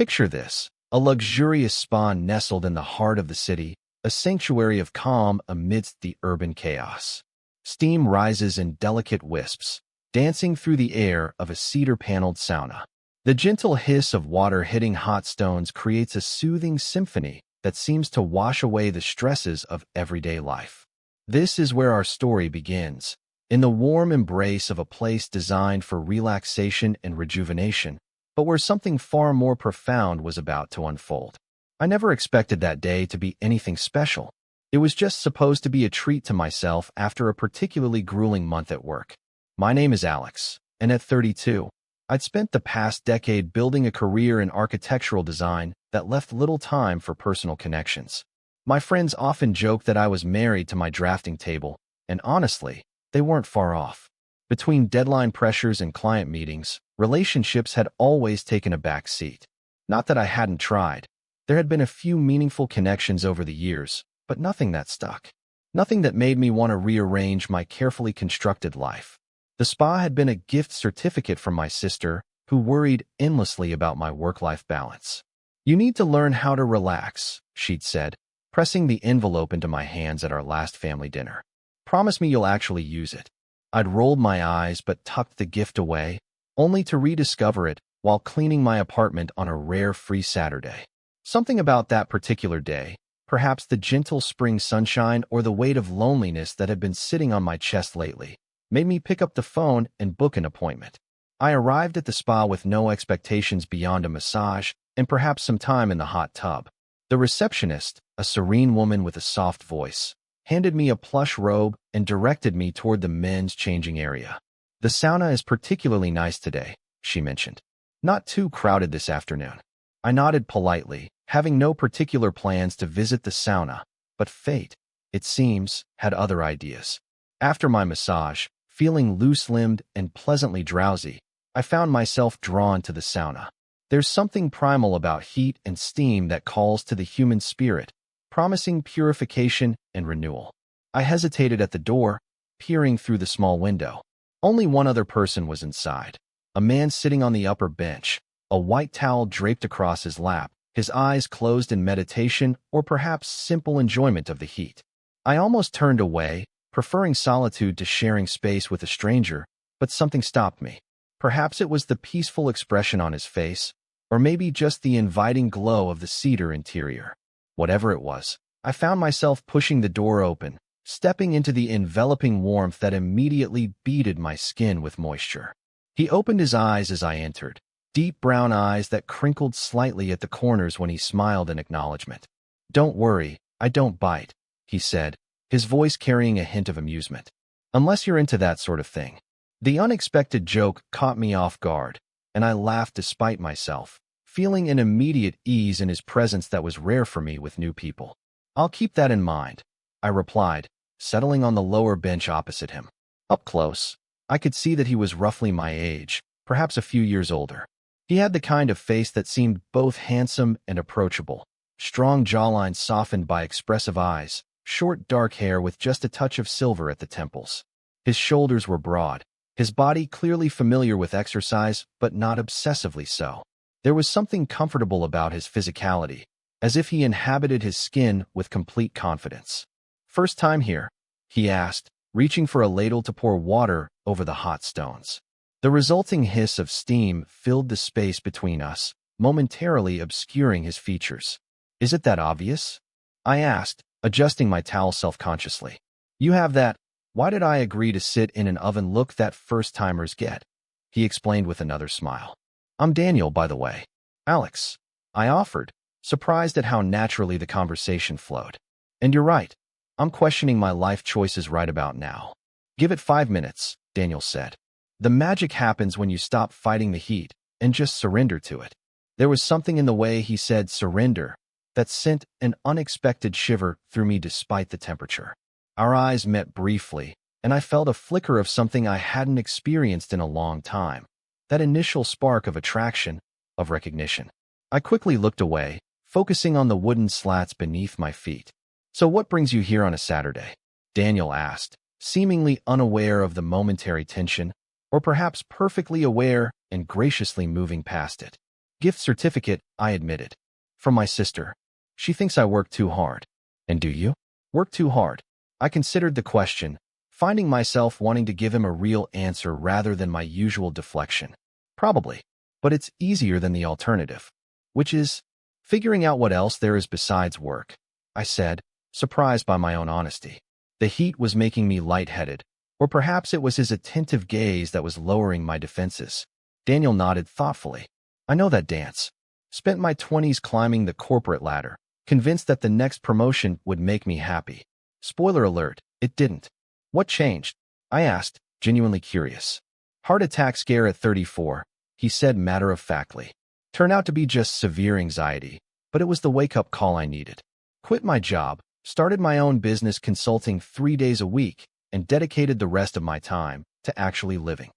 Picture this, a luxurious spa nestled in the heart of the city, a sanctuary of calm amidst the urban chaos. Steam rises in delicate wisps, dancing through the air of a cedar-paneled sauna. The gentle hiss of water hitting hot stones creates a soothing symphony that seems to wash away the stresses of everyday life. This is where our story begins, in the warm embrace of a place designed for relaxation and rejuvenation, but where something far more profound was about to unfold. I never expected that day to be anything special. It was just supposed to be a treat to myself after a particularly grueling month at work. My name is Alex, and at 32, I'd spent the past decade building a career in architectural design that left little time for personal connections. My friends often joked that I was married to my drafting table, and honestly, they weren't far off. Between deadline pressures and client meetings, relationships had always taken a back seat. Not that I hadn't tried. There had been a few meaningful connections over the years, but nothing that stuck. Nothing that made me want to rearrange my carefully constructed life. The spa had been a gift certificate from my sister, who worried endlessly about my work-life balance. "You need to learn how to relax," she'd said, pressing the envelope into my hands at our last family dinner. "Promise me you'll actually use it." I'd rolled my eyes but tucked the gift away, only to rediscover it while cleaning my apartment on a rare free Saturday. Something about that particular day, perhaps the gentle spring sunshine or the weight of loneliness that had been sitting on my chest lately, made me pick up the phone and book an appointment. I arrived at the spa with no expectations beyond a massage and perhaps some time in the hot tub. The receptionist, a serene woman with a soft voice, handed me a plush robe and directed me toward the men's changing area. "The sauna is particularly nice today," she mentioned. "Not too crowded this afternoon." I nodded politely, having no particular plans to visit the sauna, but fate, it seems, had other ideas. After my massage, feeling loose-limbed and pleasantly drowsy, I found myself drawn to the sauna. There's something primal about heat and steam that calls to the human spirit, promising purification and renewal. I hesitated at the door, peering through the small window. Only one other person was inside, a man sitting on the upper bench, a white towel draped across his lap, his eyes closed in meditation or perhaps simple enjoyment of the heat. I almost turned away, preferring solitude to sharing space with a stranger, but something stopped me. Perhaps it was the peaceful expression on his face, or maybe just the inviting glow of the cedar interior. Whatever it was, I found myself pushing the door open, stepping into the enveloping warmth that immediately beaded my skin with moisture. He opened his eyes as I entered, deep brown eyes that crinkled slightly at the corners when he smiled in acknowledgement. "Don't worry, I don't bite," he said, his voice carrying a hint of amusement. "Unless you're into that sort of thing." The unexpected joke caught me off guard, and I laughed despite myself, feeling an immediate ease in his presence that was rare for me with new people. "I'll keep that in mind," I replied, settling on the lower bench opposite him. Up close, I could see that he was roughly my age, perhaps a few years older. He had the kind of face that seemed both handsome and approachable, strong jawline softened by expressive eyes, short dark hair with just a touch of silver at the temples. His shoulders were broad, his body clearly familiar with exercise, but not obsessively so. There was something comfortable about his physicality, as if he inhabited his skin with complete confidence. "First time here?" he asked, reaching for a ladle to pour water over the hot stones. The resulting hiss of steam filled the space between us, momentarily obscuring his features. "Is it that obvious?" I asked, adjusting my towel self-consciously. "You have that 'why did I agree to sit in an oven' look that first-timers get," he explained with another smile. "I'm Daniel, by the way." "Alex," I offered, surprised at how naturally the conversation flowed. "And you're right. I'm questioning my life choices right about now." "Give it 5 minutes," Daniel said. "The magic happens when you stop fighting the heat and just surrender to it." There was something in the way he said surrender that sent an unexpected shiver through me despite the temperature. Our eyes met briefly, and I felt a flicker of something I hadn't experienced in a long time. That initial spark of attraction, of recognition. I quickly looked away, focusing on the wooden slats beneath my feet. "So what brings you here on a Saturday?" Daniel asked, seemingly unaware of the momentary tension, or perhaps perfectly aware and graciously moving past it. Gift certificate, I admitted. From my sister. She thinks I work too hard. And do you? Work too hard? I considered the question, finding myself wanting to give him a real answer rather than my usual deflection. Probably. But it's easier than the alternative. Which is figuring out what else there is besides work, I said, surprised by my own honesty. The heat was making me lightheaded, or perhaps it was his attentive gaze that was lowering my defenses. Daniel nodded thoughtfully. I know that dance. Spent my 20s climbing the corporate ladder, convinced that the next promotion would make me happy. Spoiler alert, it didn't. What changed? I asked, genuinely curious. Heart attack scare at 34, he said matter-of-factly. Turned out to be just severe anxiety, but it was the wake-up call I needed. Quit my job, started my own business consulting 3 days a week, and dedicated the rest of my time to actually living.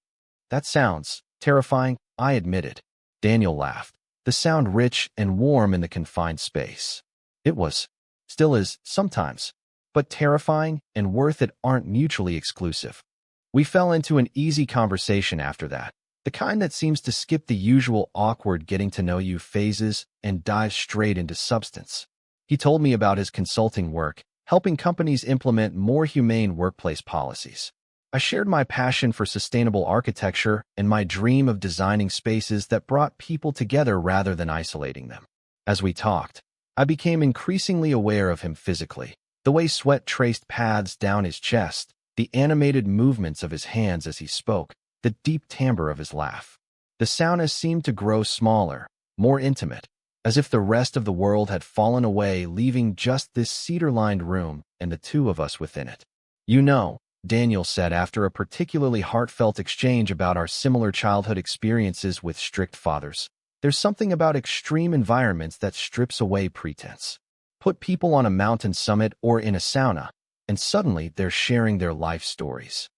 That sounds terrifying, I admitted. Daniel laughed. The sound rich and warm in the confined space. It was. Still is, sometimes. But terrifying and worth it aren't mutually exclusive. We fell into an easy conversation after that, the kind that seems to skip the usual awkward getting-to-know-you phases and dive straight into substance. He told me about his consulting work, helping companies implement more humane workplace policies. I shared my passion for sustainable architecture and my dream of designing spaces that brought people together rather than isolating them. As we talked, I became increasingly aware of him physically, the way sweat traced paths down his chest, the animated movements of his hands as he spoke, the deep timbre of his laugh. The sauna seemed to grow smaller, more intimate, as if the rest of the world had fallen away, leaving just this cedar-lined room and the two of us within it. You know, Daniel said after a particularly heartfelt exchange about our similar childhood experiences with strict fathers, there's something about extreme environments that strips away pretense. Put people on a mountain summit or in a sauna, and suddenly they're sharing their life stories.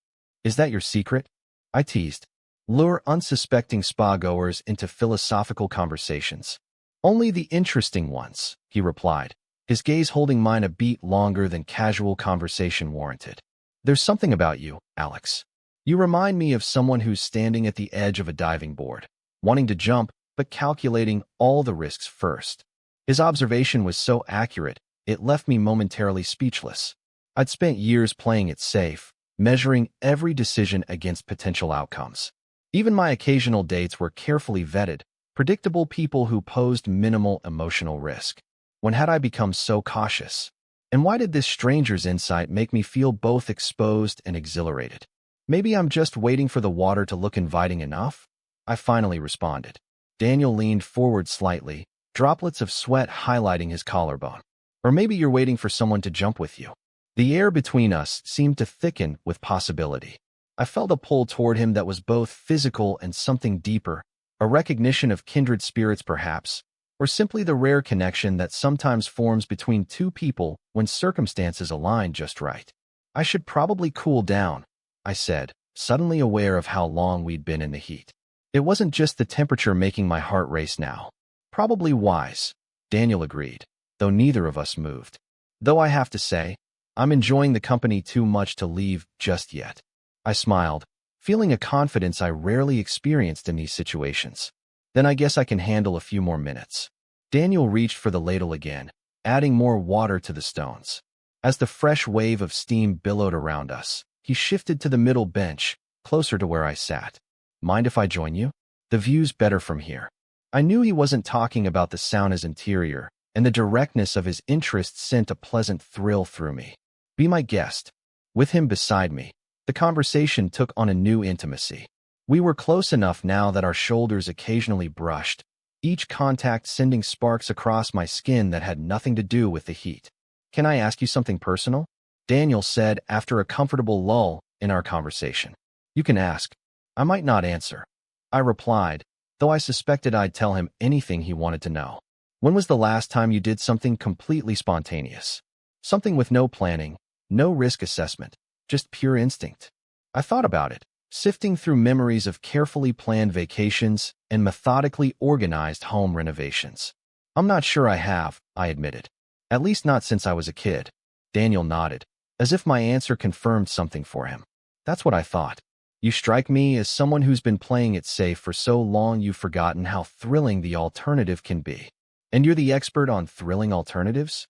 Is that your secret? I teased. Lure unsuspecting spa-goers into philosophical conversations. Only the interesting ones, he replied, his gaze holding mine a beat longer than casual conversation warranted. There's something about you, Alex. You remind me of someone who's standing at the edge of a diving board, wanting to jump, but calculating all the risks first. His observation was so accurate, it left me momentarily speechless. I'd spent years playing it safe, measuring every decision against potential outcomes. Even my occasional dates were carefully vetted, predictable people who posed minimal emotional risk. When had I become so cautious? And why did this stranger's insight make me feel both exposed and exhilarated? Maybe I'm just waiting for the water to look inviting enough? I finally responded. Daniel leaned forward slightly, droplets of sweat highlighting his collarbone. Or maybe you're waiting for someone to jump with you. The air between us seemed to thicken with possibility. I felt a pull toward him that was both physical and something deeper, a recognition of kindred spirits perhaps, or simply the rare connection that sometimes forms between two people when circumstances align just right. I should probably cool down, I said, suddenly aware of how long we'd been in the heat. It wasn't just the temperature making my heart race now. Probably wise, Daniel agreed, though neither of us moved. Though I have to say, I'm enjoying the company too much to leave just yet. I smiled, feeling a confidence I rarely experienced in these situations. Then I guess I can handle a few more minutes. Daniel reached for the ladle again, adding more water to the stones. As the fresh wave of steam billowed around us, he shifted to the middle bench, closer to where I sat. Mind if I join you? The view's better from here. I knew he wasn't talking about the sauna's interior, and the directness of his interest sent a pleasant thrill through me. Be my guest. With him beside me, the conversation took on a new intimacy. We were close enough now that our shoulders occasionally brushed, each contact sending sparks across my skin that had nothing to do with the heat. Can I ask you something personal? Daniel said after a comfortable lull in our conversation. You can ask. I might not answer. I replied, though I suspected I'd tell him anything he wanted to know. When was the last time you did something completely spontaneous? Something with no planning, no risk assessment, just pure instinct. I thought about it, sifting through memories of carefully planned vacations and methodically organized home renovations. I'm not sure I have, I admitted. At least not since I was a kid. Daniel nodded, as if my answer confirmed something for him. That's what I thought. You strike me as someone who's been playing it safe for so long you've forgotten how thrilling the alternative can be. And you're the expert on thrilling alternatives?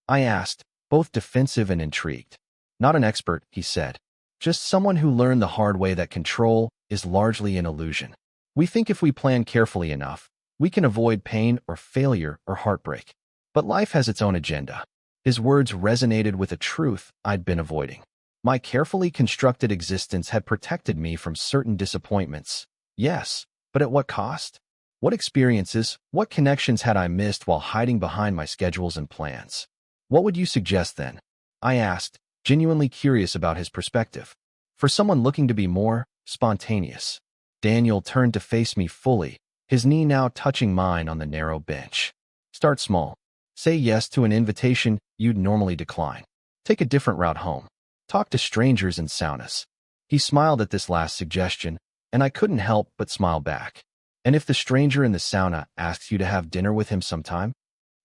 I asked, both defensive and intrigued. Not an expert, he said. Just someone who learned the hard way that control is largely an illusion. We think if we plan carefully enough, we can avoid pain or failure or heartbreak. But life has its own agenda. His words resonated with a truth I'd been avoiding. My carefully constructed existence had protected me from certain disappointments. Yes, but at what cost? What experiences, what connections had I missed while hiding behind my schedules and plans? What would you suggest then? I asked, genuinely curious about his perspective. For someone looking to be more spontaneous. Daniel turned to face me fully, his knee now touching mine on the narrow bench. Start small. Say yes to an invitation you'd normally decline. Take a different route home. Talk to strangers in saunas. He smiled at this last suggestion, and I couldn't help but smile back. And if the stranger in the sauna asks you to have dinner with him sometime?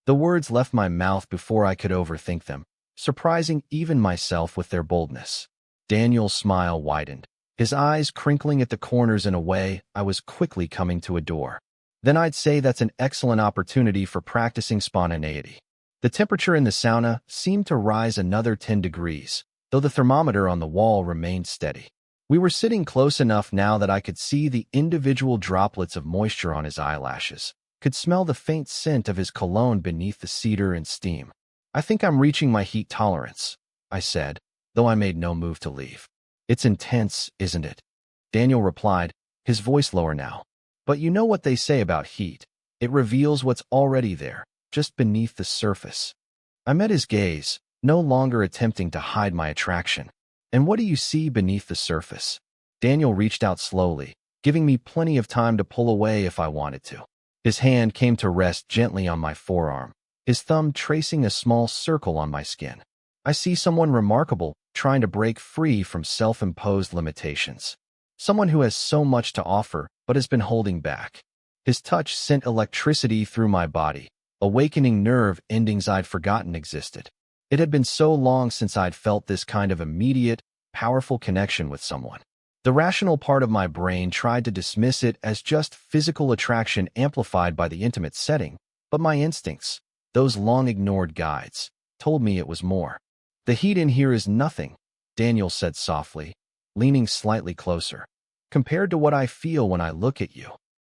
The words left my mouth before I could overthink them, surprising even myself with their boldness. Daniel's smile widened, his eyes crinkling at the corners in a way I was quickly coming to adore. Then I'd say that's an excellent opportunity for practicing spontaneity. The temperature in the sauna seemed to rise another 10 degrees, though the thermometer on the wall remained steady. We were sitting close enough now that I could see the individual droplets of moisture on his eyelashes, could smell the faint scent of his cologne beneath the cedar and steam. I think I'm reaching my heat tolerance, I said, though I made no move to leave. It's intense, isn't it? Daniel replied, his voice lower now. But you know what they say about heat. It reveals what's already there, just beneath the surface. I met his gaze, no longer attempting to hide my attraction. And what do you see beneath the surface? Daniel reached out slowly, giving me plenty of time to pull away if I wanted to. His hand came to rest gently on my forearm, his thumb tracing a small circle on my skin. I see someone remarkable, trying to break free from self-imposed limitations. Someone who has so much to offer, but has been holding back. His touch sent electricity through my body, awakening nerve endings I'd forgotten existed. It had been so long since I'd felt this kind of immediate, powerful connection with someone. The rational part of my brain tried to dismiss it as just physical attraction amplified by the intimate setting, but my instincts, those long-ignored guides, told me it was more. The heat in here is nothing, Daniel said softly, leaning slightly closer. Compared to what I feel when I look at you.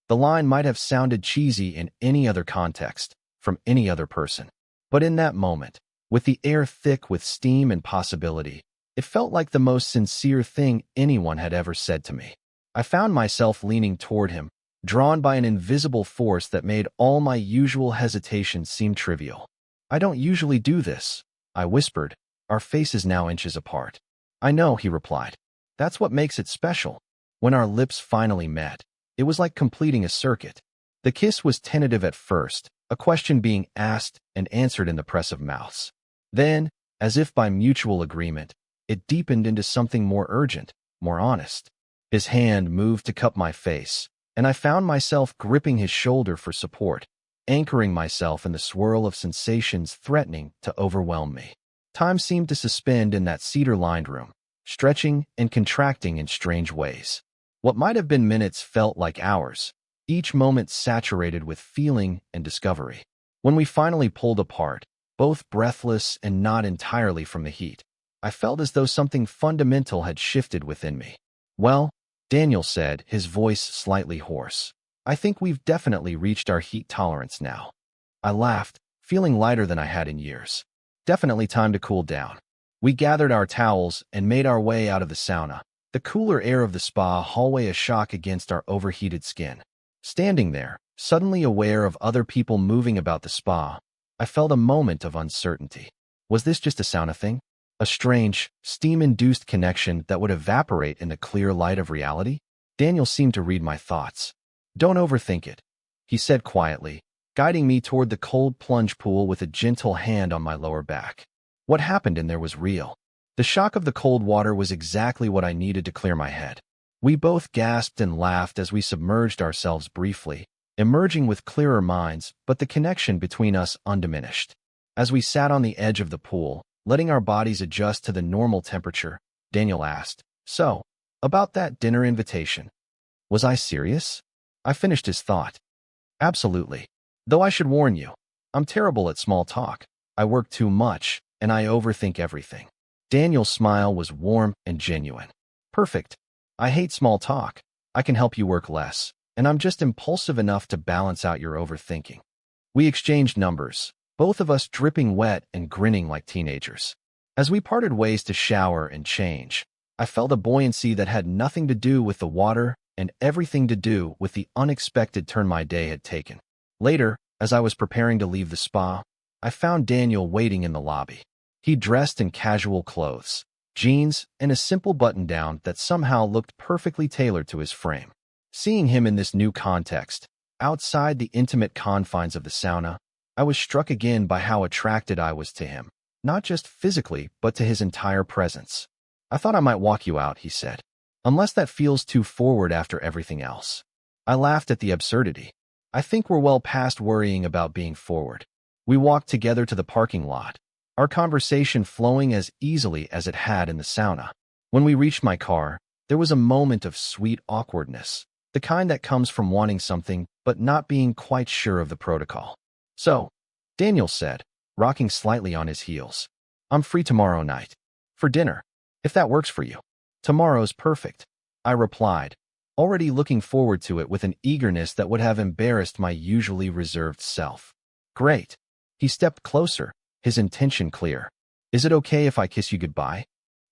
The line might have sounded cheesy in any other context, from any other person. But in that moment, with the air thick with steam and possibility, it felt like the most sincere thing anyone had ever said to me. I found myself leaning toward him, drawn by an invisible force that made all my usual hesitations seem trivial. I don't usually do this, I whispered, our faces now inches apart. I know, he replied. That's what makes it special. When our lips finally met, it was like completing a circuit. The kiss was tentative at first, a question being asked and answered in the press of mouths. Then, as if by mutual agreement, it deepened into something more urgent, more honest. His hand moved to cup my face, and I found myself gripping his shoulder for support, anchoring myself in the swirl of sensations threatening to overwhelm me. Time seemed to suspend in that cedar-lined room, stretching and contracting in strange ways. What might have been minutes felt like hours, each moment saturated with feeling and discovery. When we finally pulled apart, both breathless and not entirely from the heat, I felt as though something fundamental had shifted within me. Well, Daniel said, his voice slightly hoarse, I think we've definitely reached our heat tolerance now. I laughed, feeling lighter than I had in years. Definitely time to cool down. We gathered our towels and made our way out of the sauna, the cooler air of the spa hallway a shock against our overheated skin. Standing there, suddenly aware of other people moving about the spa, I felt a moment of uncertainty. Was this just a sauna thing? A strange, steam-induced connection that would evaporate in the clear light of reality? Daniel seemed to read my thoughts. Don't overthink it, he said quietly, guiding me toward the cold plunge pool with a gentle hand on my lower back. What happened in there was real. The shock of the cold water was exactly what I needed to clear my head. We both gasped and laughed as we submerged ourselves briefly, emerging with clearer minds, but the connection between us undiminished. As we sat on the edge of the pool, letting our bodies adjust to the normal temperature, Daniel asked, So, About that dinner invitation. Was I serious? I finished his thought. Absolutely. Though I should warn you, I'm terrible at small talk. I work too much, and I overthink everything. Daniel's smile was warm and genuine. Perfect. I hate small talk. I can help you work less, and I'm just impulsive enough to balance out your overthinking. We exchanged numbers, both of us dripping wet and grinning like teenagers. As we parted ways to shower and change, I felt a buoyancy that had nothing to do with the water and everything to do with the unexpected turn my day had taken. Later, as I was preparing to leave the spa, I found Daniel waiting in the lobby. He dressed in casual clothes, jeans, and a simple button-down that somehow looked perfectly tailored to his frame. Seeing him in this new context, outside the intimate confines of the sauna, I was struck again by how attracted I was to him, not just physically, but to his entire presence. I thought I might walk you out, he said. Unless that feels too forward after everything else. I laughed at the absurdity. I think we're well past worrying about being forward. We walked together to the parking lot, our conversation flowing as easily as it had in the sauna. When we reached my car, there was a moment of sweet awkwardness, the kind that comes from wanting something but not being quite sure of the protocol. So, Daniel said, rocking slightly on his heels, I'm free tomorrow night. For dinner, if that works for you. Tomorrow's perfect, I replied, already looking forward to it with an eagerness that would have embarrassed my usually reserved self. Great. He stepped closer, his intention clear. Is it okay if I kiss you goodbye?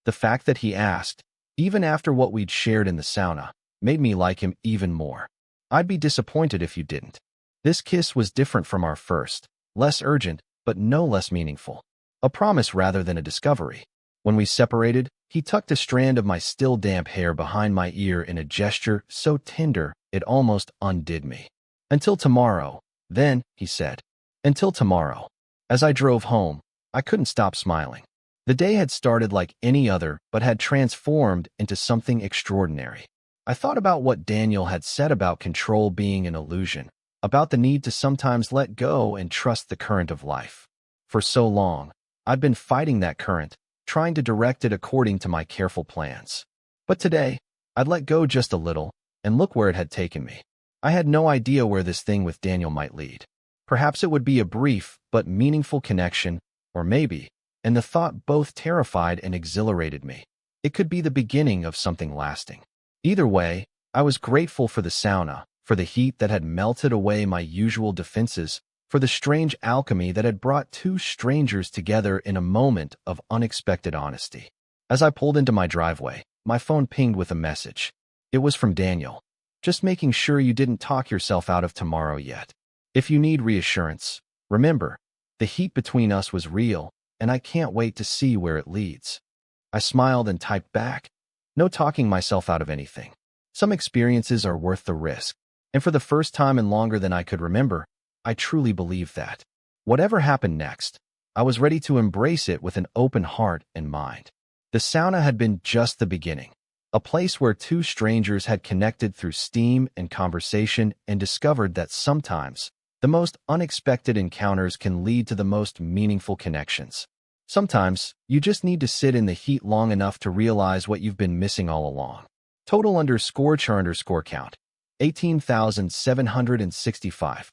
The fact that he asked, even after what we'd shared in the sauna, made me like him even more. I'd be disappointed if you didn't. This kiss was different from our first, less urgent, but no less meaningful. A promise rather than a discovery. When we separated, he tucked a strand of my still damp hair behind my ear in a gesture so tender it almost undid me. Until tomorrow, then, he said. Until tomorrow. As I drove home, I couldn't stop smiling. The day had started like any other, but had transformed into something extraordinary. I thought about what Daniel had said about control being an illusion, about the need to sometimes let go and trust the current of life. For so long, I'd been fighting that current, trying to direct it according to my careful plans. But today, I'd let go just a little, and look where it had taken me. I had no idea where this thing with Daniel might lead. Perhaps it would be a brief but meaningful connection, or maybe, and the thought both terrified and exhilarated me, it could be the beginning of something lasting. Either way, I was grateful for the sauna, for the heat that had melted away my usual defenses, for the strange alchemy that had brought two strangers together in a moment of unexpected honesty. As I pulled into my driveway, my phone pinged with a message. It was from Daniel. Just making sure you didn't talk yourself out of tomorrow yet. If you need reassurance, remember, the heat between us was real, and I can't wait to see where it leads. I smiled and typed back. No talking myself out of anything. Some experiences are worth the risk, and for the first time in longer than I could remember, I truly believed that. Whatever happened next, I was ready to embrace it with an open heart and mind. The sauna had been just the beginning, a place where two strangers had connected through steam and conversation and discovered that sometimes the most unexpected encounters can lead to the most meaningful connections. Sometimes, you just need to sit in the heat long enough to realize what you've been missing all along. Total _char_count, 18,765.